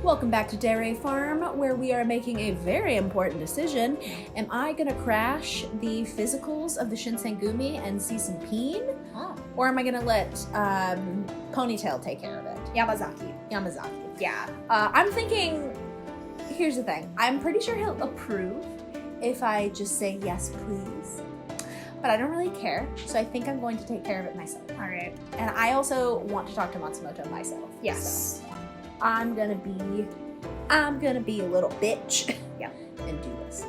Welcome back to Dere Farm, where we are making a very important decision. Am I gonna crash the physicals of the Shinsengumi and see some peen? Oh. Or am I gonna let Ponytail take care of it? Yamazaki. Yeah. I'm thinking, here's the thing. I'm pretty sure he'll approve if I just say yes, please. But I don't really care, so I think I'm going to take care of it myself. All right. And I also want to talk to Matsumoto myself. Yes. So I'm gonna be a little bitch. Yeah. And do this.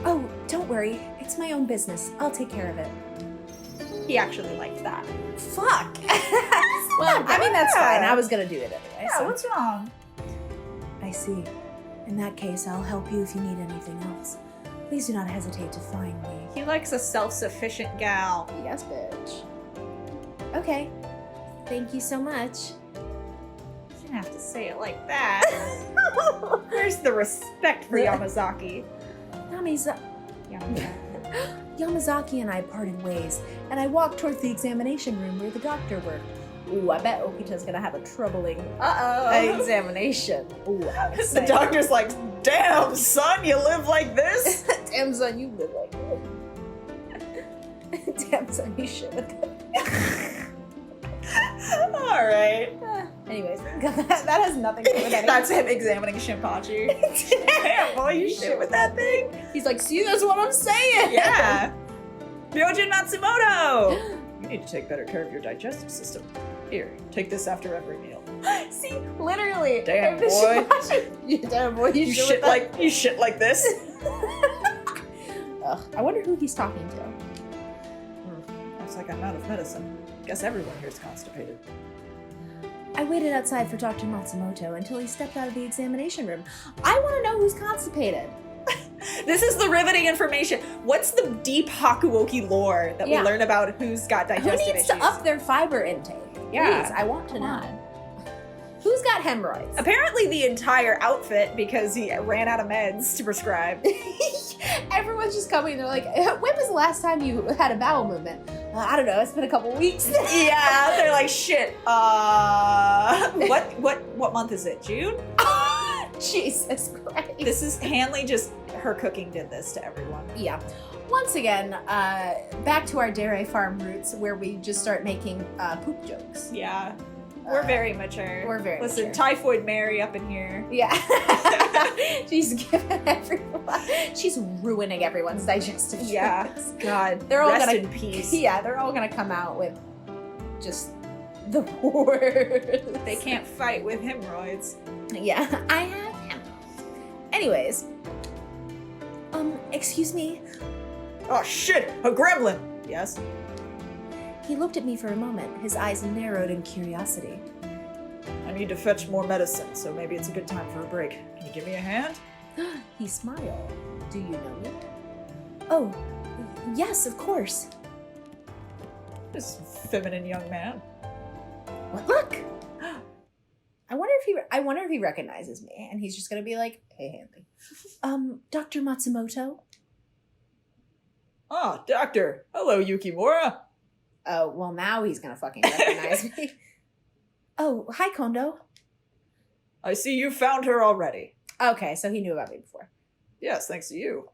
Oh, don't worry. It's my own business. I'll take care of it. He actually liked that. Fuck. Well, I mean, that's fine. I was gonna do it anyway. Yeah, So. what's wrong? I see. In that case, I'll help you if you need anything else. Please do not hesitate to find me. He likes a self-sufficient gal. Yes, bitch. Okay. Thank you so much. You didn't have to say it like that. Where's the respect for Yamazaki? Yamazaki and I parted ways, and I walked towards the examination room where the doctor worked. Ooh, I bet Okita's gonna have a troubling examination. Ooh, I'm The excited. doctor's like, damn, son, you live like this? Damn, son, you live like that. Damn, son, you shit with that. Alright. Anyways, that has nothing to do with anything. That's him examining Shinpachi. Damn, boy, you shit with that thing? He's like, see, that's what I'm saying. Yeah. Ryojin Matsumoto! You need to take better care of your digestive system. Here, take this after every meal. See, literally. Damn, if boy. Damn, boy, You shit like this? Ugh, I wonder who he's talking to. Looks like I'm out of medicine. Guess everyone here is constipated. I waited outside for Dr. Matsumoto until he stepped out of the examination room. I want to know who's constipated. This is the riveting information. What's the deep Hakuoki lore that we learn about who's got digestive Who needs issues? to up their fiber intake? Yeah. Please, I want to know. Who's got hemorrhoids? Apparently the entire outfit, because he ran out of meds to prescribe. Everyone's just coming. They're like, when was the last time you had a bowel movement? I don't know. It's been a couple weeks. Yeah, they're like, shit. What month is it? June? Jesus Christ. This is Hanley. Just her cooking did this to everyone. Yeah. Once again, back to our Dere Farm roots, where we just start making poop jokes. Yeah, we're very mature. We're very Listen, mature. Typhoid Mary up in here. Yeah. She's giving everyone. She's ruining everyone's digestive. Yeah. tract. God. They're all rest gonna in peace. Yeah, they're all gonna come out with just the worst. They can't fight with hemorrhoids. Yeah, I have him. Anyways, excuse me. Oh shit! A gremlin. Yes. He looked at me for a moment, his eyes narrowed in curiosity. I need to fetch more medicine, so maybe it's a good time for a break. Can you give me a hand? He smiled. Do you know me? Oh, yes, of course. This feminine young man. What? Look! I wonder if he recognizes me, and he's just gonna be like, "Hey, Hanley." Dr. Matsumoto? Ah, doctor. Hello, Yukimura. Oh, well, now he's gonna fucking recognize me. Oh, hi, Kondo. I see you found her already. Okay, so he knew about me before. Yes, thanks to you.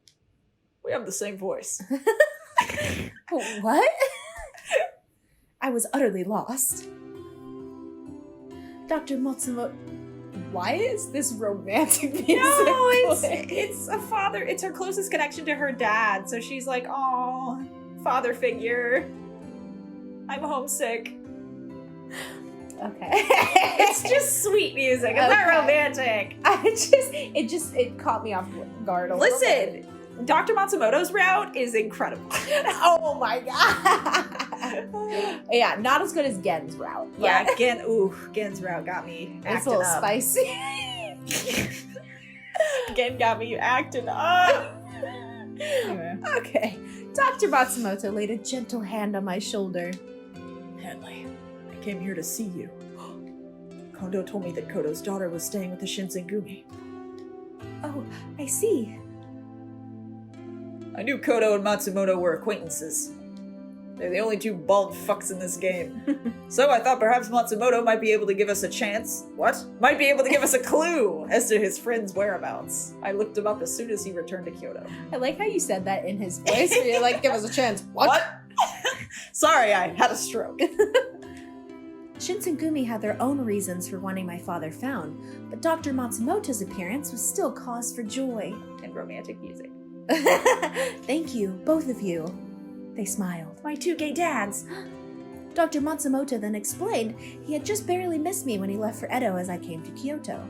We have the same voice. What? I was utterly lost. Dr. Matsumoto, why is this romantic music? No, playing? it's a father. It's her closest connection to her dad. So she's like, oh, father figure. I'm homesick. Okay. It's just sweet music. It's not romantic. It caught me off guard a little bit. Listen, Dr. Matsumoto's route is incredible. Oh my god. Yeah, not as good as Gen's route. But Yeah, Gen's route got me it's acting a little up. spicy. Gen got me acting up. Anyway. Okay. Dr. Matsumoto laid a gentle hand on my shoulder. Hanley, I came here to see you. Kondo told me that Koto's daughter was staying with the Shinsengumi. Oh, I see. I knew Koto and Matsumoto were acquaintances. They're the only two bald fucks in this game. So I thought perhaps Matsumoto might be able to give us a chance. What? Might be able to give us a clue as to his friend's whereabouts. I looked him up as soon as he returned to Kyoto. I like how you said that in his voice. Where you're like, give us a chance. What? Sorry, I had a stroke. Shinsengumi had their own reasons for wanting my father found, but Dr. Matsumoto's appearance was still cause for joy. And romantic music. Thank you, both of you. They smiled. My two gay dads. Dr. Matsumoto then explained he had just barely missed me when he left for Edo as I came to Kyoto.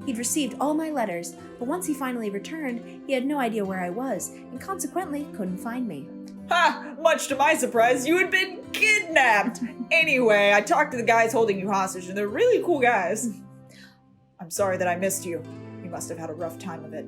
He'd received all my letters, but once he finally returned, he had no idea where I was, and consequently couldn't find me. Ha! Much to my surprise, you had been kidnapped! Anyway, I talked to the guys holding you hostage, and they're really cool guys. I'm sorry that I missed you. You must have had a rough time of it.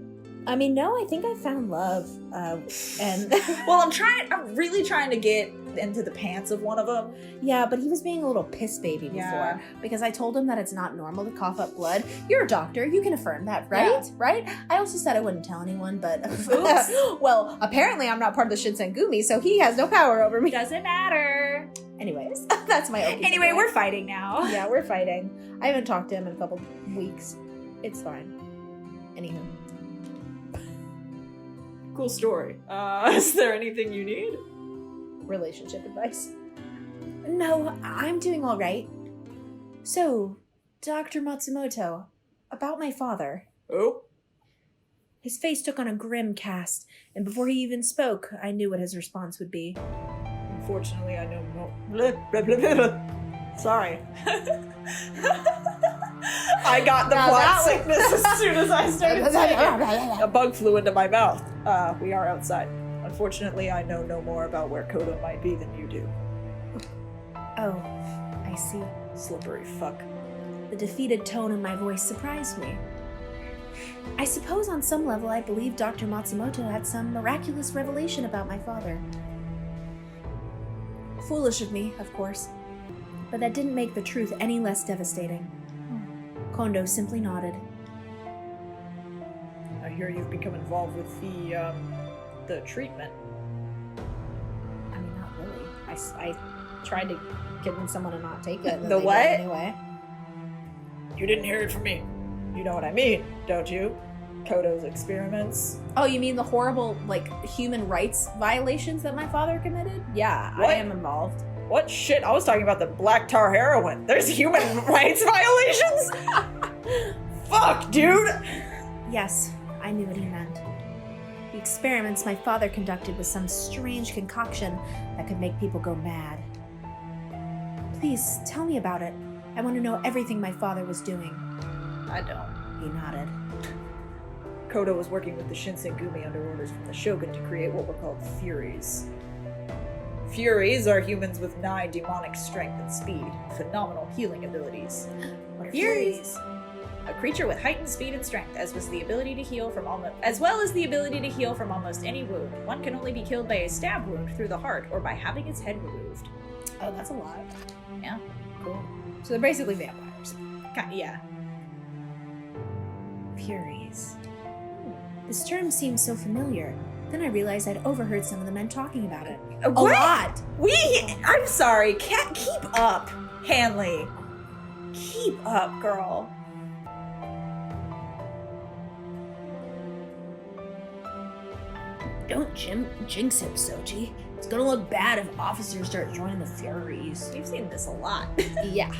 I mean, no, I think I found love, and... Well, I'm really trying to get into the pants of one of them. Yeah, but he was being a little piss baby before, Yeah. because I told him that it's not normal to cough up blood. You're a doctor, you can affirm that, right? Yeah. Right? I also said I wouldn't tell anyone, but... Oops. Well, apparently I'm not part of the Shinsengumi, so he has no power over me. Doesn't matter. Anyways, that's my okie Anyway, dokie. we're fighting now. Yeah, we're fighting. I haven't talked to him in a couple weeks. It's fine. Anywho. Cool story. Is there anything you need? Relationship advice. No, I'm doing all right. So, Dr. Matsumoto, about my father. Oh? His face took on a grim cast, and before he even spoke, I knew what his response would be. Unfortunately, I know no. Blah, blah, blah, blah, blah. Sorry. I got the Now plot that was- sickness as soon as I started saying it. A bug flew into my mouth. We are outside. Unfortunately, I know no more about where Kodo might be than you do. Oh, I see. Slippery fuck. The defeated tone in my voice surprised me. I suppose on some level I believe Dr. Matsumoto had some miraculous revelation about my father. Foolish of me, of course, but that didn't make the truth any less devastating. Kondo simply nodded. I hear you've become involved with the treatment. I mean, not really. I tried to convince someone to not take it. And then The they did what? Anyway. You didn't hear it from me. You know what I mean, don't you? Kodo's experiments. Oh, you mean the horrible, human rights violations that my father committed? Yeah, What? I am involved. What shit? I was talking about the black tar heroin. There's human rights violations? Fuck, dude! Yes, I knew what he meant. The experiments my father conducted was some strange concoction that could make people go mad. Please, tell me about it. I want to know everything my father was doing. I don't. He nodded. Kodo was working with the Shinsengumi under orders from the Shogun to create what were called Furies. Furies are humans with 9 demonic strength and speed, phenomenal healing abilities. What are Furies. A creature with heightened speed and strength, as well as the ability to heal from almost any wound. One can only be killed by a stab wound through the heart or by having its head removed. Oh, that's a lot. Yeah. Cool. So they're basically vampires. Yeah. Furies. This term seemed so familiar. Then I realized I'd overheard some of the men talking about it. A What? lot! I'm sorry, can't keep up, Hanley. Keep up, girl. Don't jinx him, Soji. It's gonna look bad if officers start joining the Furies. We've seen this a lot. Yeah.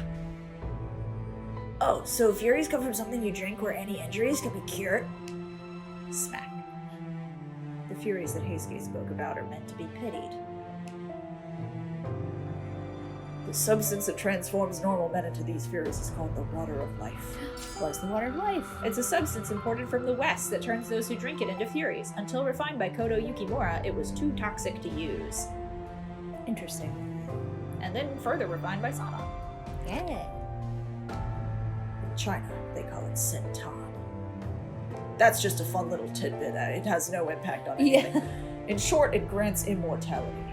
Oh, so Furies come from something you drink where any injuries can be cured? Smack. The Furies that Heisuke spoke about are meant to be pitied. The substance that transforms normal men into these Furies is called the Water of Life. What's the water of life? It's a substance imported from the West that turns those who drink it into Furies. Until refined by Kodo Yukimura, it was too toxic to use. Interesting. And then further refined by Sana. Yeah. In China, they call it sentan. That's just a fun little tidbit. It has no impact on anything. Yeah. In short, it grants immortality.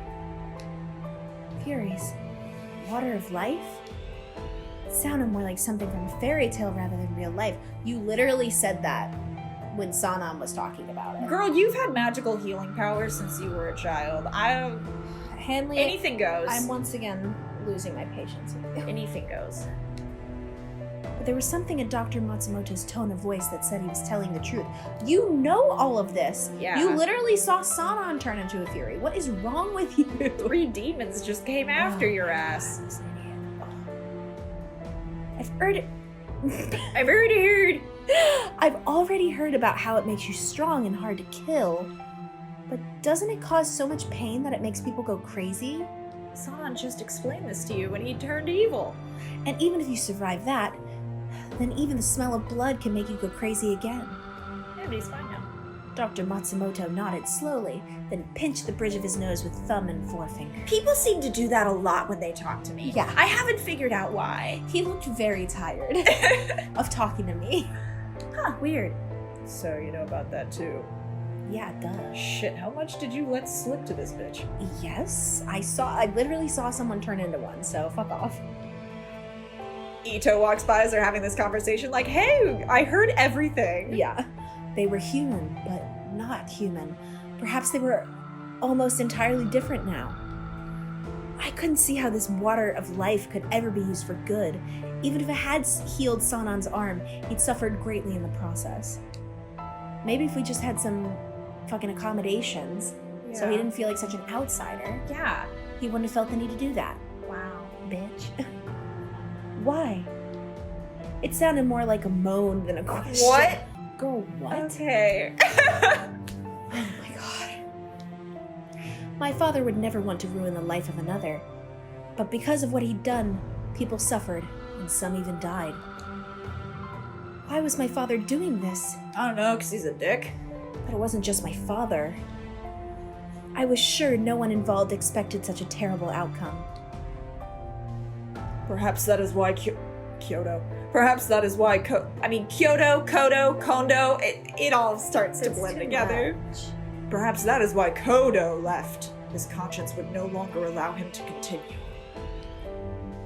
Furies. Water of life? It sounded more like something from a fairy tale rather than real life. You literally said that when Sanam was talking about it. Girl, you've had magical healing powers since you were a child. Hanley, Anything goes. I'm once again losing my patience with you. Anything goes. But there was something in Dr. Matsumoto's tone of voice that said he was telling the truth. You know all of this. Yeah. You literally saw Sanan turn into a fury. What is wrong with you? 3 demons just came after your ass. This idiot. I've heard it. I've heard. I've already heard about how it makes you strong and hard to kill. But doesn't it cause so much pain that it makes people go crazy? Sanan just explained this to you when he turned evil. And even if you survive that, then even the smell of blood can make you go crazy again. Yeah, but he's fine now. Dr. Matsumoto nodded slowly, then pinched the bridge of his nose with thumb and forefinger. People seem to do that a lot when they talk to me. Yeah. I haven't figured out why. He looked very tired of talking to me. Huh, weird. So you know about that too. Yeah, duh. Shit, how much did you let slip to this bitch? Yes, I literally saw someone turn into one, so fuck off. Ito walks by as they're having this conversation like, hey, I heard everything. Yeah. They were human, but not human. Perhaps they were almost entirely different now. I couldn't see how this water of life could ever be used for good. Even if it had healed Sanan's arm, he'd suffered greatly in the process. Maybe if we just had some fucking accommodations, so he didn't feel like such an outsider, Yeah. he wouldn't have felt the need to do that. Wow. Bitch. Why? It sounded more like a moan than a question. What? Girl, what? Okay. Oh my god. My father would never want to ruin the life of another. But because of what he'd done, people suffered, and some even died. Why was my father doing this? I don't know, because he's a dick. But it wasn't just my father. I was sure no one involved expected such a terrible outcome. Perhaps that is why Kyoto. Perhaps that is why Kyoto, Kodo, Kondo, it all starts to blend together. Perhaps that is why Kodo left. His conscience would no longer allow him to continue.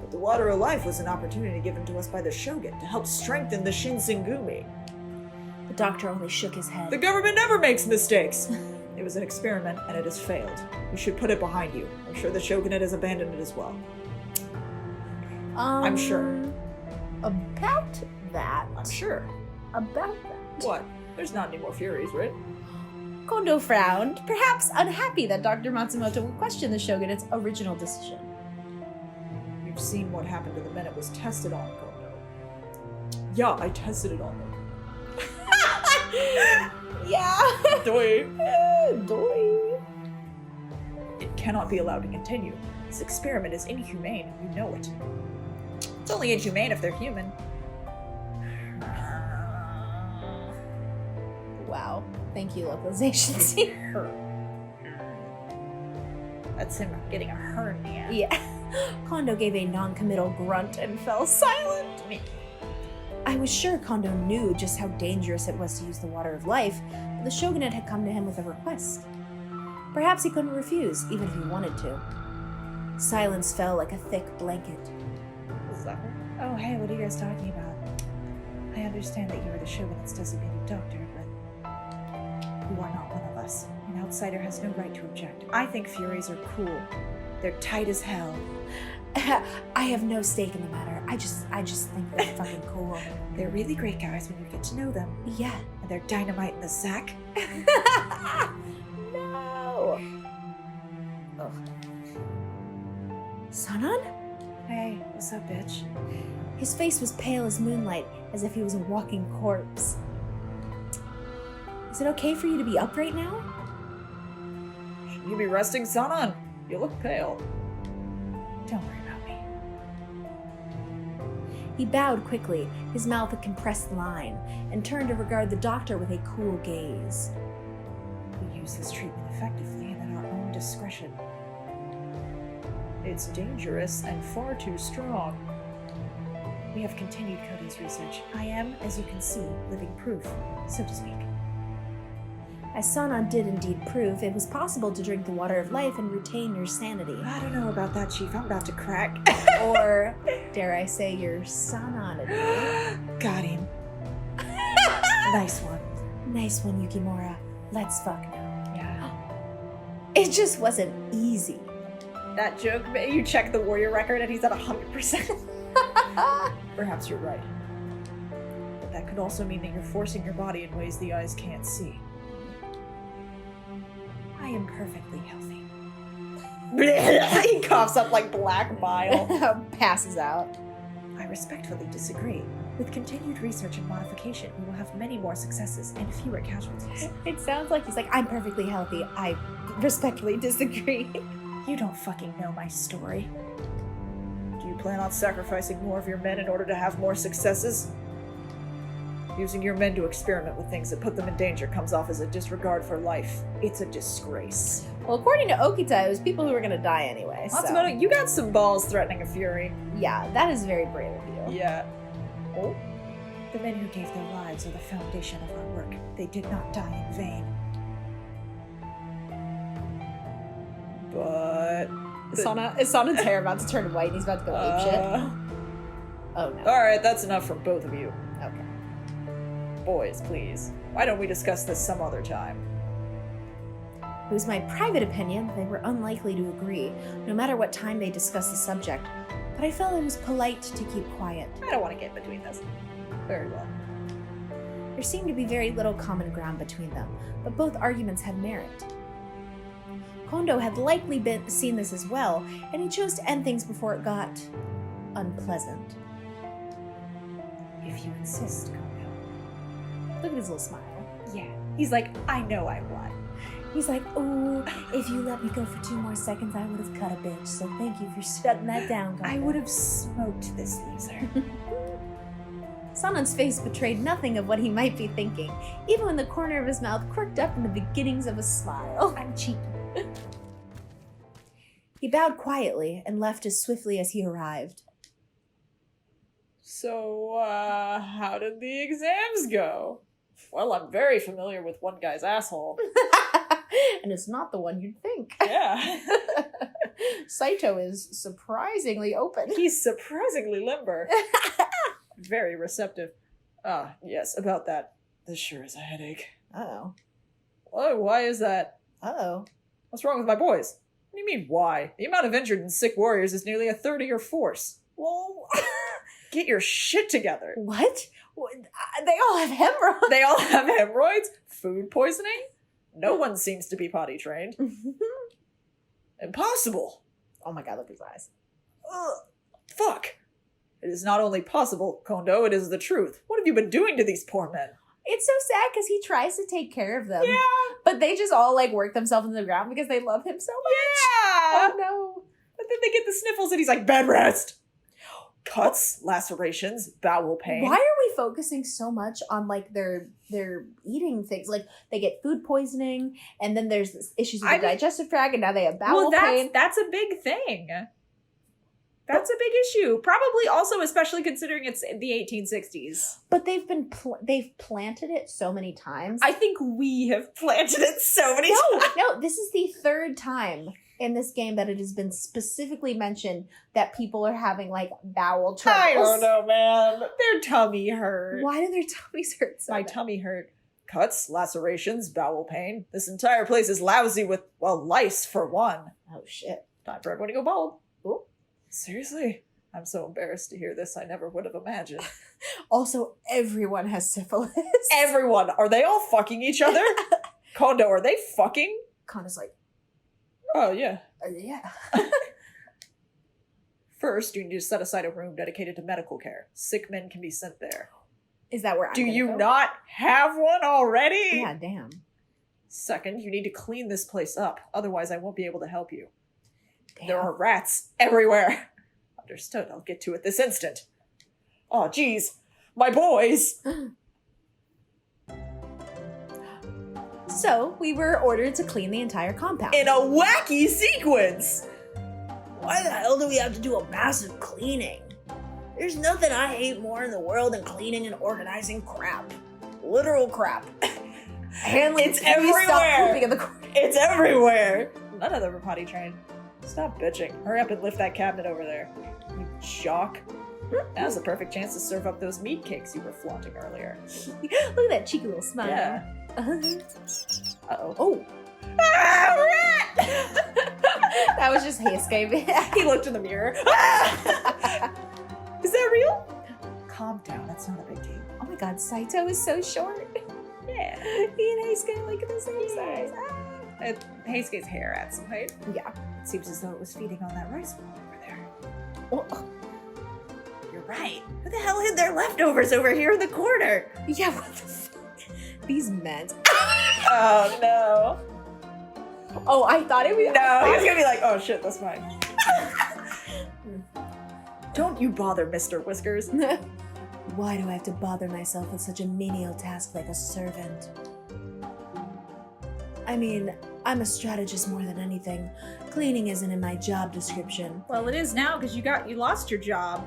But the water of life was an opportunity given to us by the Shogun to help strengthen the Shinsengumi. The doctor only shook his head. The government never makes mistakes. It was an experiment and it has failed. You should put it behind you. I'm sure the Shogunate has abandoned it as well. I'm sure. About that. I'm sure. About that. What? There's not any more Furies, right? Kondo frowned, perhaps unhappy that Dr. Matsumoto would question the Shogunate's original decision. You've seen what happened to the men it was tested on, Kondo. Yeah, I tested it on them. Yeah. Doi. Doi. It cannot be allowed to continue. This experiment is inhumane, and you know it. It's only inhumane if they're human. Wow. Thank you, localization scene. That's him getting a hernia. Yeah. Kondo gave a non-committal grunt and fell silent. I was sure Kondo knew just how dangerous it was to use the water of life, but the Shogunate had come to him with a request. Perhaps he couldn't refuse, even if he wanted to. Silence fell like a thick blanket. Oh, hey, what are you guys talking about? I understand that you are the Shogunate's designated doctor, but you are not one of us. An outsider has no right to object. I think Furies are cool. They're tight as hell. I have no stake in the matter. I just think they're fucking cool. They're really great guys when you get to know them. Yeah. And they're dynamite in the sack. No. Ugh. Sanan? Hey, what's up, bitch? His face was pale as moonlight, as if he was a walking corpse. Is it okay for you to be up right now? Should you be resting, Sanan? You look pale. Don't worry about me. He bowed quickly, his mouth a compressed line, and turned to regard the doctor with a cool gaze. We use this treatment effectively and at our own discretion. It's dangerous and far too strong. We have continued Cody's research. I am, as you can see, living proof, so to speak. As Sanan did indeed prove, it was possible to drink the water of life and retain your sanity. I don't know about that, Chief. I'm about to crack. Or, dare I say, your Sananity. Got him. Nice one. Nice one, Yukimura. Let's fuck now. Yeah. It just wasn't easy. That joke, you check the warrior record and he's at 100%. Perhaps you're right. But that could also mean that you're forcing your body in ways the eyes can't see. I am perfectly healthy. He coughs up like black bile. Passes out. I respectfully disagree. With continued research and modification, we will have many more successes and fewer casualties. It sounds like he's like, I'm perfectly healthy. I respectfully disagree. You don't fucking know my story. Do you plan on sacrificing more of your men in order to have more successes? Using your men to experiment with things that put them in danger comes off as a disregard for life. It's a disgrace. Well, according to Okita, it was people who were gonna die anyway. That's so. about it. You got some balls threatening a Fury. Yeah, that is very brave of you. Yeah. Oh? The men who gave their lives are the foundation of our work. They did not die in vain. But... Is Sonen's hair about to turn white and he's about to go apeshit? Oh no. Alright, that's enough from both of you. Okay. Boys, please. Why don't we discuss this some other time? It was my private opinion that they were unlikely to agree, no matter what time they discussed the subject, but I felt it was polite to keep quiet. I don't want to get between this. Very well. There seemed to be very little common ground between them, but both arguments had merit. Kondo had likely seen this as well, and he chose to end things before it got unpleasant. If you insist, Kondo. Look at his little smile. Yeah. He's like, I know I won. He's like, ooh, if you let me go for 2 more seconds, I would have cut a bitch, so thank you for shutting that down, Kondo. I would have smoked this loser. Sanon's face betrayed nothing of what he might be thinking, even when the corner of his mouth quirked up in the beginnings of a smile. I'm cheeky. He bowed quietly and left as swiftly as he arrived. So, how did the exams go? Well, I'm very familiar with one guy's asshole. And it's not the one you'd think. Yeah. Saito is surprisingly open. He's surprisingly limber. Very receptive. Ah, yes, about that. This sure is a headache. Uh-oh. Oh, why is that? Uh-oh. What's wrong with my boys? What do you mean, why? The amount of injured and sick warriors is nearly a third of your force. Well... Get your shit together. What? They all have hemorrhoids. They all have hemorrhoids? Food poisoning? No one seems to be potty trained. Impossible. Oh my god, look at his eyes. Ugh. Fuck. It is not only possible, Kondo, it is the truth. What have you been doing to these poor men? It's so sad because he tries to take care of them. Yeah. But they just all like work themselves into the ground because they love him so much. Yeah. Oh no. But then they get the sniffles and he's like, bed rest. Cuts, lacerations, bowel pain. Why are we focusing so much on like their eating things? Like they get food poisoning, and then there's this issues with the digestive tract, and now they have bowel pain. That's a big thing. That's a big issue. Probably also, especially considering it's the 1860s. But they've planted it so many times. I think we have planted it so many times. No, this is the 3rd time in this game that it has been specifically mentioned that people are having like bowel troubles. I don't know, man. Their tummy hurt. Why do their tummies hurt so My bad? tummy hurt. Cuts, lacerations, bowel pain. This entire place is lousy with, well, lice for one. Oh shit. Time for everyone to go bald. Ooh. Seriously? I'm so embarrassed to hear this. I never would have imagined. Also, everyone has syphilis. Everyone. Are they all fucking each other? Kondo, are they fucking? Kondo's like, Oh, yeah. yeah. First, you need to set aside a room dedicated to medical care. Sick men can be sent there. Is that where I'm Do gonna you go? not have one already? Yeah, damn. Second, you need to clean this place up. Otherwise, I won't be able to help you. Damn. There are rats everywhere. Understood. I'll get to it this instant. Oh, geez. My boys. So, we were ordered to clean the entire compound. In a wacky sequence. Why the hell do we have to do a massive cleaning? There's nothing I hate more in the world than cleaning and organizing crap. Literal crap. Hanley, It's please stop everywhere. pooping in the corner. It's everywhere. None of them are potty trained. Stop bitching. Hurry up and lift that cabinet over there. You jock. Now's the perfect chance to serve up those meat cakes you were flaunting earlier. Look at that cheeky little smile. Yeah. Uh-huh. Uh-oh. Oh. Ah, rat! That was just Heisuke. He looked in the mirror. Is that real? Calm down, that's not a big deal. Oh my god, Saito is so short. Yeah. He and Heisuke are like the same size. Heisuke's hair adds some height. Yeah. It seems as though it was feeding on that rice ball over there. Oh, You're right. Who the hell hid their leftovers over here in the corner? yeah, what the fuck? These men. Oh no. Oh, I thought it was. No, he's gonna be like, oh shit, that's mine. Don't you bother, Mr. Whiskers. Why do I have to bother myself with such a menial task like a servant? I mean, I'm a strategist more than anything. Cleaning isn't in my job description. Well, it is now because you lost your job.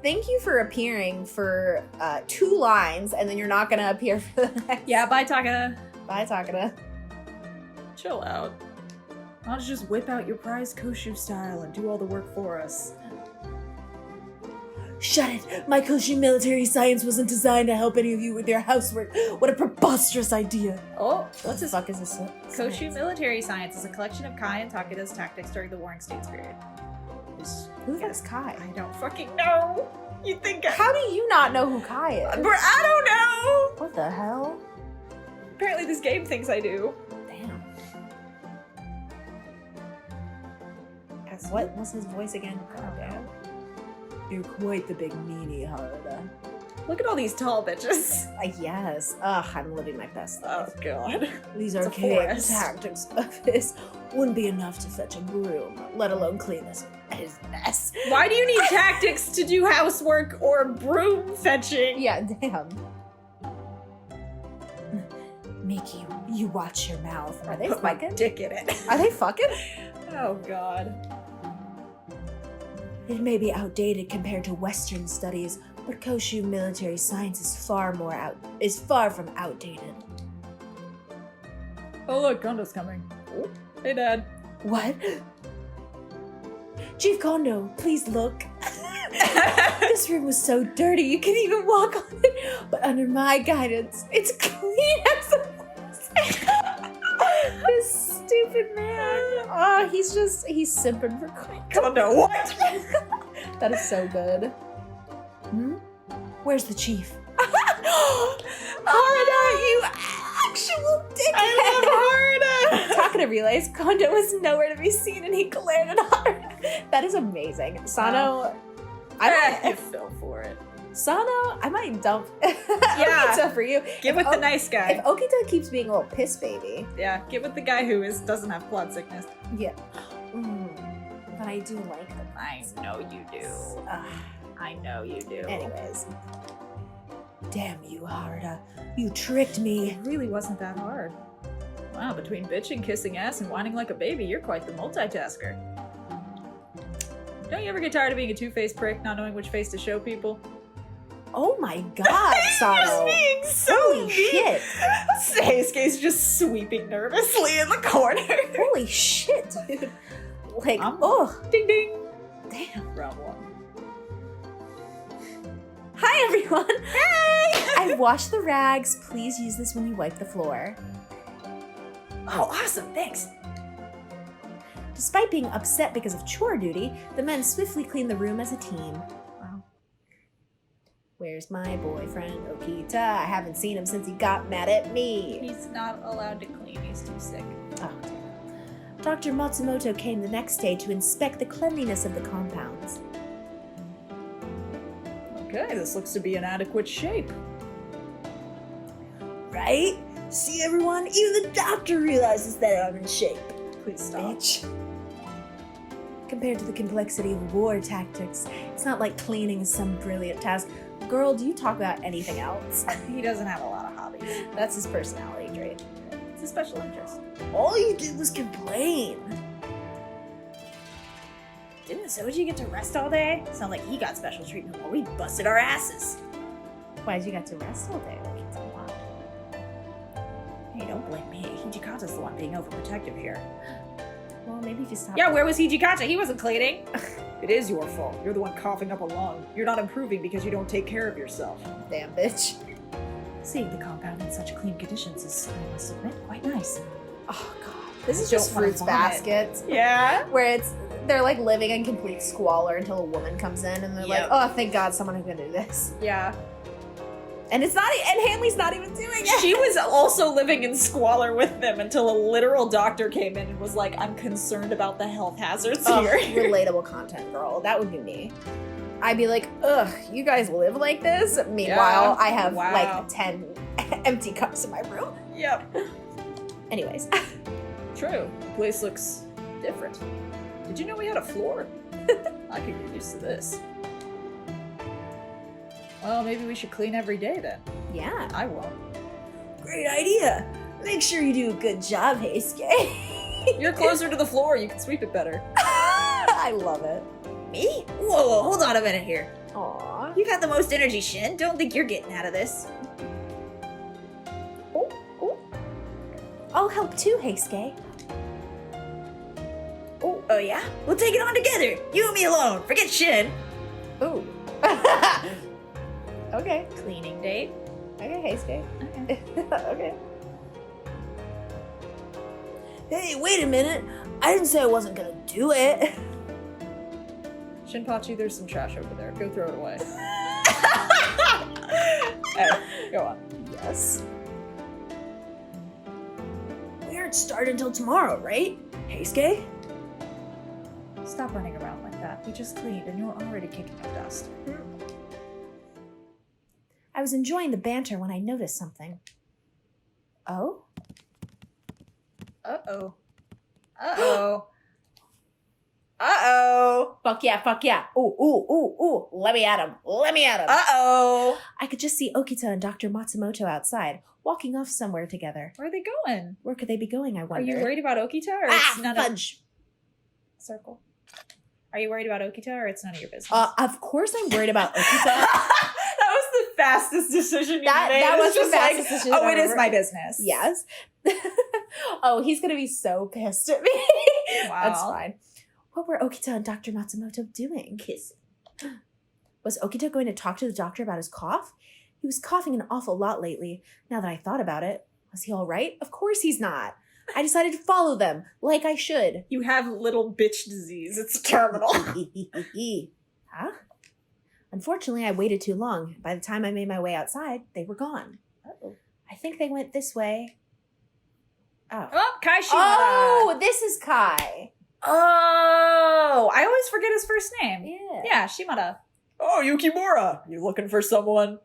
Thank you for appearing for 2 lines, and then you're not gonna appear for the next. Yeah, bye, Takada. Bye, Takada. Chill out. Why don't you just whip out your prized Koshu style and do all the work for us? Shut it! My Koshu military science wasn't designed to help any of you with your housework. What a preposterous idea! Oh, What the fuck is this? Koshu military science is a collection of Kai and Takada's tactics during the Warring States period. Who the fuck's Kai? I don't fucking know. You think How do you not know who Kai is? I don't know. What the hell? Apparently this game thinks I do. Damn. What was his voice again? Calm down. You're quite the big meanie, Haruda. Look at all these tall bitches. Yes. Ugh, I'm living my best life. Oh god. These It's a archaic forest. tactics of his wouldn't be enough to fetch a broom, let alone clean this his mess. Why do you need tactics to do housework or broom fetching? Yeah, damn. Mickey, you watch your mouth. Are they Put my fucking? dick in it. Are they fucking? Oh god. It may be outdated compared to Western studies, but Koshu military science is far from outdated. Oh look, Gondo's coming. Oh, hey Dad. What? Chief Kondo, please look. This room was so dirty you couldn't even walk on it, but under my guidance, it's clean as a This stupid man. Oh, he's simping for Kondo, what? That is so good. Hmm? Where's the chief? Haruda, you actual dickhead! I love Haruda! Takada realized Kondo was nowhere to be seen and he glared at Haruda. That is amazing. Sano, You fell for it. I might dump Yeah. Okita for you. Get with the nice guy. If Okita keeps being a little piss baby. Yeah, get with the guy who doesn't have blood sickness. Yeah. But I do like the I know you do. Ugh. I know you do. Anyways. Damn you, Haruda. You tricked me. It really wasn't that hard. Wow, between bitching, kissing ass, and whining like a baby, you're quite the multitasker. Don't you ever get tired of being a two-faced prick, not knowing which face to show people? Oh my god, Sano. being so Holy mean. shit. Seisuke's just sweeping nervously in the corner. Holy shit, dude. Like, I'm- oh, Ding ding. damn. Round one. Hi, everyone. Hey! I've washed the rags. Please use this when you wipe the floor. Oh, awesome, thanks. Despite being upset because of chore duty, the men swiftly cleaned the room as a team. Wow. Where's my boyfriend, Okita? I haven't seen him since he got mad at me. He's not allowed to clean, he's too sick. Oh, damn. Dr. Matsumoto came the next day to inspect the cleanliness of the compounds. Okay, this looks to be in adequate shape. Right? See, everyone? Even the doctor realizes that I'm in shape. Please stop. Bitch. Compared to the complexity of war tactics, it's not like cleaning is some brilliant task. Girl, do you talk about anything else? He doesn't have a lot of hobbies. That's his personality trait. It's a special interest. All you did was complain. Didn't Soji get to rest all day? Sound like he got special treatment while we busted our asses. Why'd you get to rest all day? It's a lot. Hey, don't blame me. Hijikata's the one being overprotective here. Well, maybe if you stop. Yeah, where was Hijikata? He wasn't cleaning. It is your fault. You're the one coughing up a lung. You're not improving because you don't take care of yourself. Damn, bitch. Seeing the compound in such clean conditions is, I must admit, quite nice. Oh, God. This is Don't just wanna Fruits vomit. Baskets, Yeah. where they're like living in complete squalor until a woman comes in and they're like, Yep. oh, thank God someone who can do this. Yeah. And it's not, and Hanley's not even doing it. She was also living in squalor with them until a literal doctor came in and was like, I'm concerned about the health hazards Ugh, here. relatable content, girl. That would be me. I'd be like, ugh, you guys live like this? Meanwhile, Yeah. I have Wow. like 10 empty cups in my room. Yep. Anyways. True. The place looks different. Did you know we had a floor? I could get used to this. Well, maybe we should clean every day then. Yeah. I won't. Great idea. Make sure you do a good job, Heisuke. You're closer to the floor. You can sweep it better. I love it. Me? Whoa, hold on a minute here. Aww. You got the most energy, Shin. Don't think you're getting out of this. I'll help too, Heisuke. Oh yeah? We'll take it on together. You and me alone. Forget Shin. Ooh. Okay. Cleaning date. Okay, Heisuke. Okay. Okay. Hey, wait a minute. I didn't say I wasn't gonna do it. Shinpachi, there's some trash over there. Go throw it away. Hey, go on. Yes. We aren't starting until tomorrow, right? Heisuke? Stop running around like that. We just cleaned and you're already kicking up dust. I was enjoying the banter when I noticed something. Oh? Uh-oh. Uh-oh. Uh-oh. Fuck yeah, fuck yeah. Ooh, ooh, ooh, ooh. Let me at him. Let me at him. Uh-oh. I could just see Okita and Dr. Matsumoto outside, walking off somewhere together. Where are they going? Where could they be going, I Are wonder? you worried about Okita or it's none of fudge. circle? Are you worried about Okita or it's none of your business? Of course I'm worried about Okita. That was the fastest decision you That- made. that It was the just fastest decision Oh, I've it is ever- my business. Yes. Oh, he's gonna be so pissed at me. Wow. That's fine. What were Okita and Dr. Matsumoto doing? Kiss. Was Okita going to talk to the doctor about his cough? He was coughing an awful lot lately. Now that I thought about it, was he all right? Of course he's not. I decided to follow them, like I should. You have little bitch disease. It's terminal. Huh? Unfortunately, I waited too long. By the time I made my way outside, they were gone. Uh-oh. I think they went this way. Oh. Oh, Kai Shimada. Oh, this is Kai. Oh, I always forget his first name. Yeah. Yeah, Shimada. Oh, Yukimura. You looking for someone?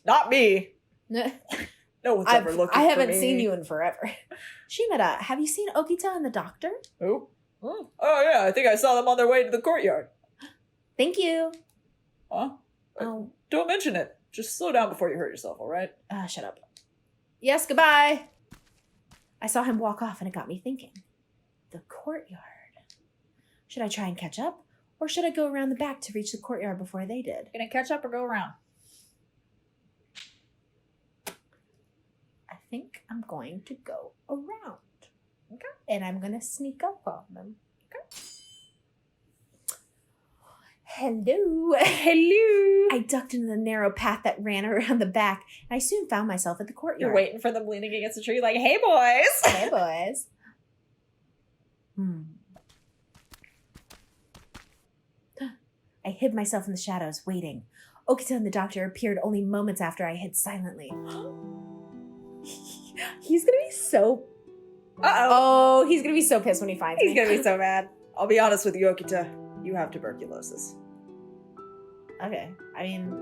Not me. No one's ever looking for I me. haven't seen you in forever. Shimada, have you seen Okita and the doctor? Who? Oh, yeah. I think I saw them on their way to the courtyard. Thank you. Huh? Oh, Don't mention it. Just slow down before you hurt yourself, all right? shut up. Yes, goodbye. I saw him walk off and it got me thinking. The courtyard. Should I try and catch up? Or should I go around the back to reach the courtyard before they did? Gonna catch up or go around? I think I'm going to go around. Okay. And I'm going to sneak up on them. Okay. Hello. Hello. I ducked into the narrow path that ran around the back, and I soon found myself at the courtyard. You're waiting for them leaning against a tree like, hey, boys. Hey, boys. I hid myself in the shadows, waiting. Okita and the doctor appeared only moments after I hid silently. He's gonna be so... Uh-oh. Oh, he's gonna be so pissed when he finds He's me. gonna be so mad. I'll be honest with you, Okita. You have tuberculosis. Okay, I mean...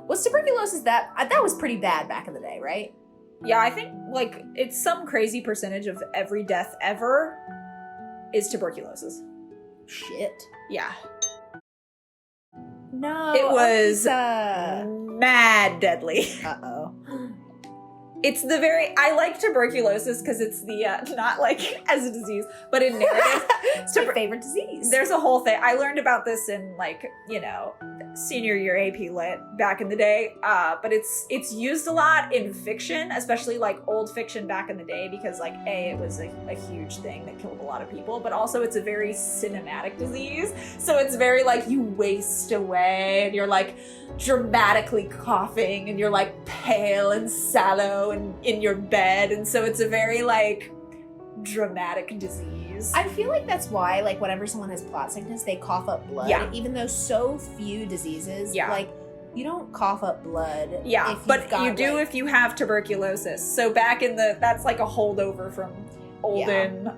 Was tuberculosis that was pretty bad back in the day, right? Yeah, I think, like, it's some crazy percentage of every death ever is tuberculosis. Shit. Yeah. No. It was Okita. mad deadly. Uh-oh. It's the very, I like tuberculosis because it's the, not like as a disease, but in narrative. It's my favorite disease. There's a whole thing. I learned about this in like, you know, senior year AP Lit back in the day. But it's used a lot in fiction, especially like old fiction back in the day, because like it was a huge thing that killed a lot of people, but also it's a very cinematic disease. So it's very like you waste away and you're like dramatically coughing and you're like pale and sallow and in your bed. And so it's a very like dramatic disease. I feel like that's why, like, whenever someone has plot sickness, they cough up blood. Yeah. Even though so few diseases, Yeah. like, you don't cough up blood. Yeah, if you've but got, you do like- if you have tuberculosis. So back in that's like a holdover from olden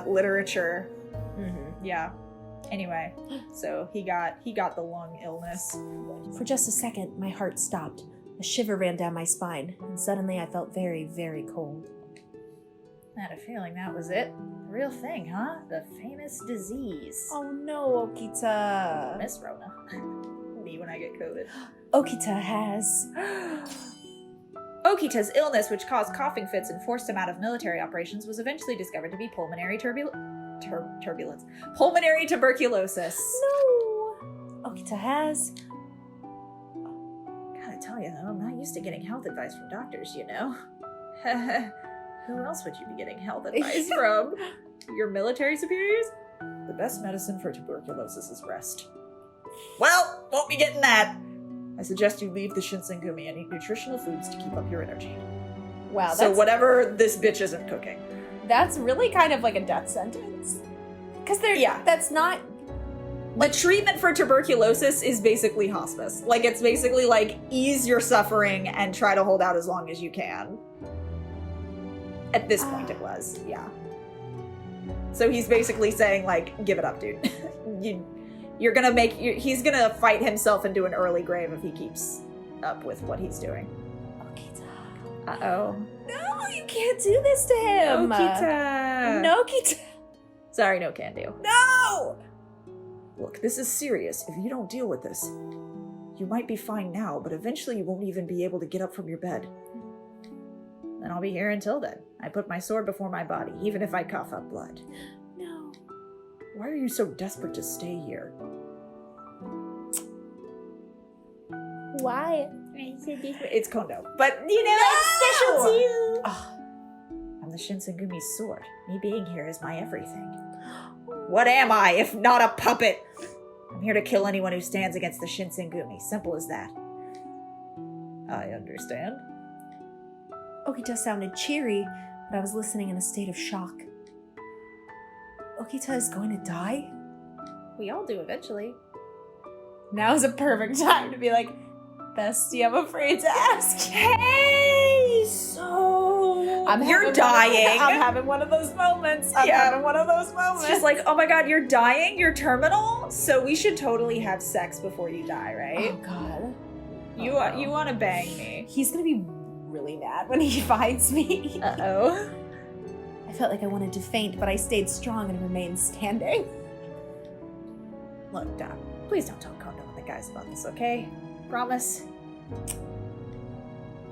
literature. Mhm. Yeah. Anyway, so he got the lung illness. For just a second, my heart stopped. A shiver ran down my spine, and suddenly I felt very, very cold. I had a feeling that was it. The real thing, huh? The famous disease. Oh no, Okita. Miss Rona. Me when I get COVID. Okita has... Okita's illness, which caused coughing fits and forced him out of military operations, was eventually discovered to be pulmonary turbulence. Pulmonary tuberculosis. No! Okita has... Gotta tell you though, I'm not used to getting health advice from doctors, you know? Who else would you be getting health advice from? Your military superiors? The best medicine for tuberculosis is rest. Well, won't be getting that. I suggest you leave the Shinsengumi and eat nutritional foods to keep up your energy. Wow, So whatever this bitch isn't cooking. that's really kind of like a death sentence. Because that's not... The treatment for tuberculosis is basically hospice. Like, it's basically like, ease your suffering and try to hold out as long as you can. At this point it was, yeah. So he's basically saying, like, give it up, dude. He's gonna fight himself into an early grave if he keeps up with what he's doing. Okita. Uh-oh. No, you can't do this to him! Okita! No, Okita! Sorry, no can do. No! Look, this is serious. If you don't deal with this, you might be fine now, but eventually you won't even be able to get up from your bed. Then I'll be here until then. I put my sword before my body, even if I cough up blood. No. Why are you so desperate to stay here? Why? It's Kondo. But, you know, it's special to you. I'm the Shinsengumi's sword. Me being here is my everything. What am I, if not a puppet? I'm here to kill anyone who stands against the Shinsengumi. Simple as that. I understand. Okita sounded cheery, but I was listening in a state of shock. Okita is going to die? We all do eventually. Now is a perfect time to be like, Bestie, I'm afraid to ask. Hey, so you're dying. I'm having one of those moments. I'm having one of those moments. It's just like, oh my god, you're dying? You're terminal? So we should totally have sex before you die, right? oh god. You want to bang me. He's gonna be really mad when he finds me. Uh-oh. I felt like I wanted to faint, but I stayed strong and remained standing. Look, Doc, please don't tell Kondo and the guys about this, okay? Promise?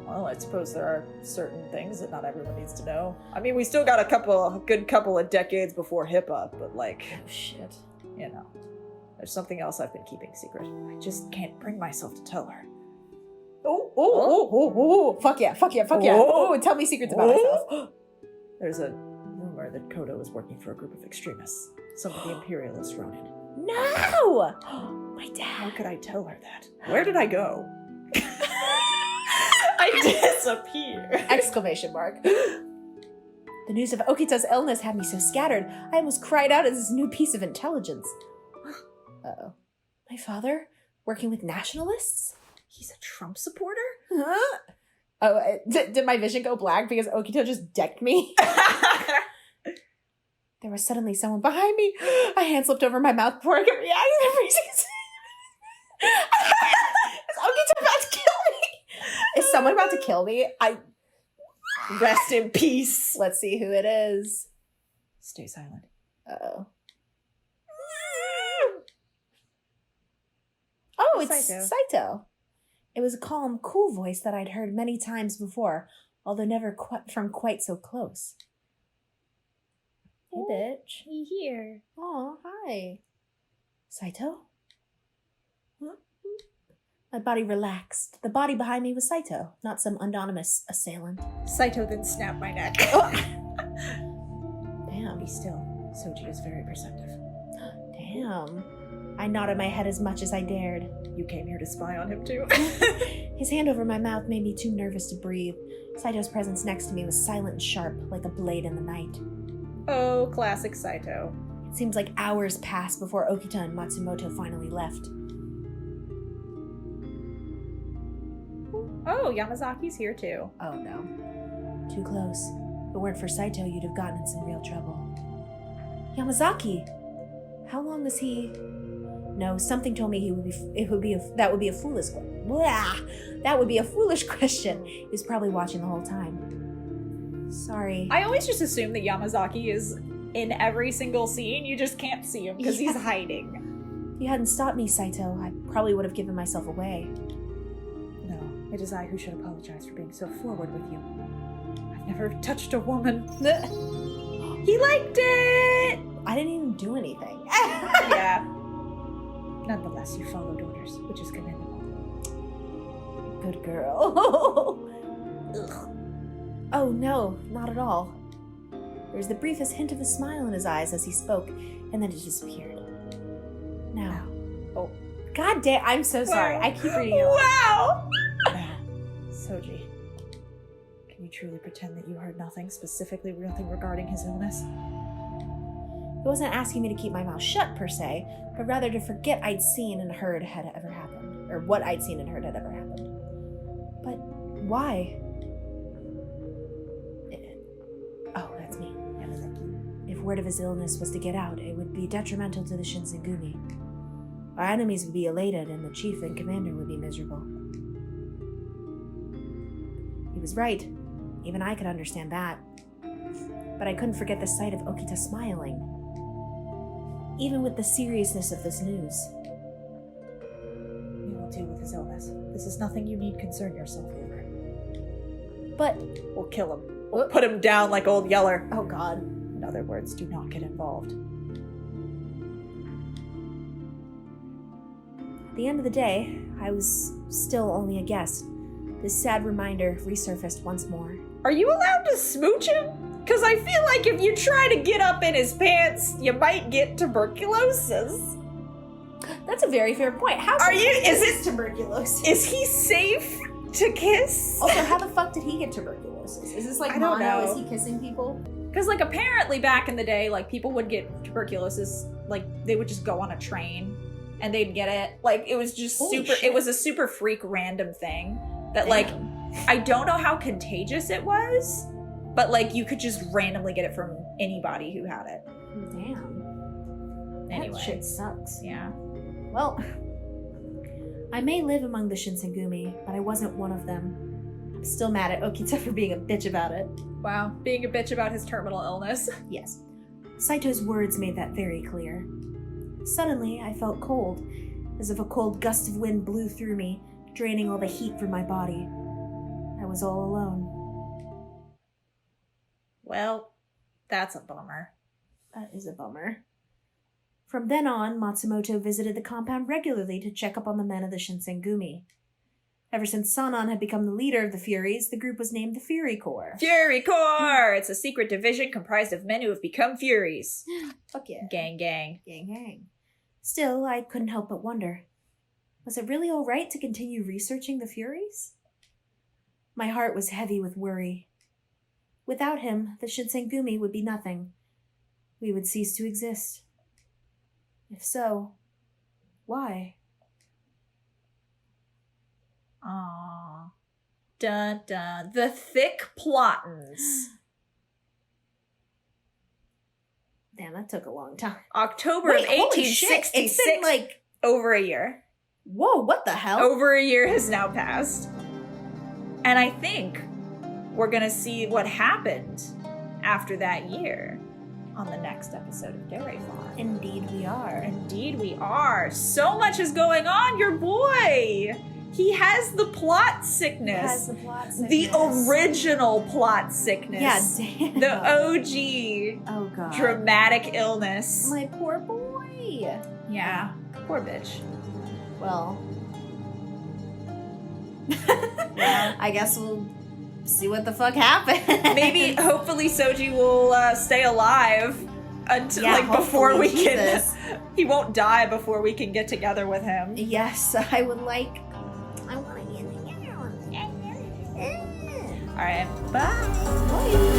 Well, I suppose there are certain things that not everyone needs to know. I mean, we still got a good couple of decades before HIPAA, but like, Oh shit. you know, there's something else I've been keeping secret. I just can't bring myself to tell her. Oh, fuck yeah. Oh, tell me secrets about myself. There's a rumor that Kyoto is working for a group of extremists. Some of the imperialists wrote it. No! My How dad. could I tell her that? Where did I go? I disappear. Exclamation mark. The news of Okita's illness had me so scattered, I almost cried out at this new piece of intelligence. Uh-oh. My father? Working with nationalists? He's a Trump supporter? Huh? Oh, did my vision go black because Okita just decked me? There was suddenly someone behind me. A hand slipped over my mouth before I could react. Is Okita about to kill me? Is someone about to kill me? Rest in peace. Let's see who it is. Stay silent. Uh-oh. Oh, it's Saito. Saito. It was a calm, cool voice that I'd heard many times before, although never from quite so close. Hey, bitch. He here. Oh, hi. Saito? Huh? My body relaxed. The body behind me was Saito, not some anonymous assailant. Saito then snapped my neck. Damn. Be still. Soji is very perceptive. Damn. I nodded my head as much as I dared. You came here to spy on him too? His hand over my mouth made me too nervous to breathe. Saito's presence next to me was silent and sharp, like a blade in the night. Oh, classic Saito. It seems like hours passed before Okita and Matsumoto finally left. Oh, Yamazaki's here too. Oh no. Too close. If it weren't for Saito, you'd have gotten in some real trouble. Yamazaki! How long was he... No, something told me that would be a foolish question. He was probably watching the whole time. Sorry. I always just assume that Yamazaki is in every single scene. You just can't see him because he's hiding. If you hadn't stopped me, Saito, I probably would have given myself away. No, it is I who should apologize for being so forward with you. I've never touched a woman. He liked it! I didn't even do anything. Yeah. Nonetheless, you followed orders, which is commendable. Good girl. Ugh. Oh no, not at all. There was the briefest hint of a smile in his eyes as he spoke, and then it disappeared. Now. Oh. God damn, I'm so sorry. I keep reading it. Wow! Now, Soji, can you truly pretend that you heard nothing, specifically nothing regarding his illness? He wasn't asking me to keep my mouth shut, per se, but rather to forget I'd seen and heard had ever happened. Or what I'd seen and heard had ever happened. But why? Oh, that's me. Yamazaki. If word of his illness was to get out, it would be detrimental to the Shinsengumi. Our enemies would be elated, and the chief and commander would be miserable. He was right. Even I could understand that. But I couldn't forget the sight of Okita smiling. Even with the seriousness of this news. We will deal with his illness. This is nothing you need concern yourself over. But... We'll kill him. We'll put him down like Old Yeller. Oh god. In other words, do not get involved. At the end of the day, I was still only a guest. This sad reminder resurfaced once more. Are you allowed to smooch him? Because I feel like if you try to get up in his pants, you might get tuberculosis. That's a very fair point. How Are you- is it tuberculosis? Is he safe to kiss? Also, how the fuck did he get tuberculosis? Is this like I don't mono? know. Is he kissing people? Because, like, apparently back in the day, like, people would get tuberculosis, like, they would just go on a train and they'd get it. Like, it was just Holy super, shit. it was a super freak random thing that, like, I don't know how contagious it was, but, like, you could just randomly get it from anybody who had it. Damn. Anyway. That shit sucks. Yeah. Well, I may live among the Shinsengumi, but I wasn't one of them. I'm still mad at Okita for being a bitch about it. Wow. Being a bitch about his terminal illness. Yes. Saito's words made that very clear. Suddenly, I felt cold, as if a cold gust of wind blew through me, draining all the heat from my body. I was all alone. Well, that's a bummer. That is a bummer. From then on, Matsumoto visited the compound regularly to check up on the men of the Shinsengumi. Ever since Sanan had become the leader of the Furies, the group was named the Fury Corps. Fury Corps! It's a secret division comprised of men who have become Furies. Fuck yeah. Gang, gang. Gang, gang. Still, I couldn't help but wonder, was it really all right to continue researching the Furies? My heart was heavy with worry. Without him, the Shinsengumi would be nothing. We would cease to exist. If so, why? Aww. Dun dun. The thick plottins. Damn, that took a long time. October Wait, of holy shit, 1866. it's been like... over a year. Whoa, what the hell? Over a year has now passed. And I think we're gonna see what happened after that year on the next episode of Dere. Indeed we are. Indeed we are. So much is going on, your boy! He has the plot sickness. He has the plot sickness. The original plot sickness. Yeah, damn. The OG Oh god. dramatic illness. My poor boy. Yeah. Poor bitch. Well. Yeah. I guess we'll see what the fuck happens. Maybe, hopefully, Soji will stay alive until, before we hopefully, can. Jesus. He won't die before we can get together with him. Yes, I would like. I want to get together. All right. Bye. Bye.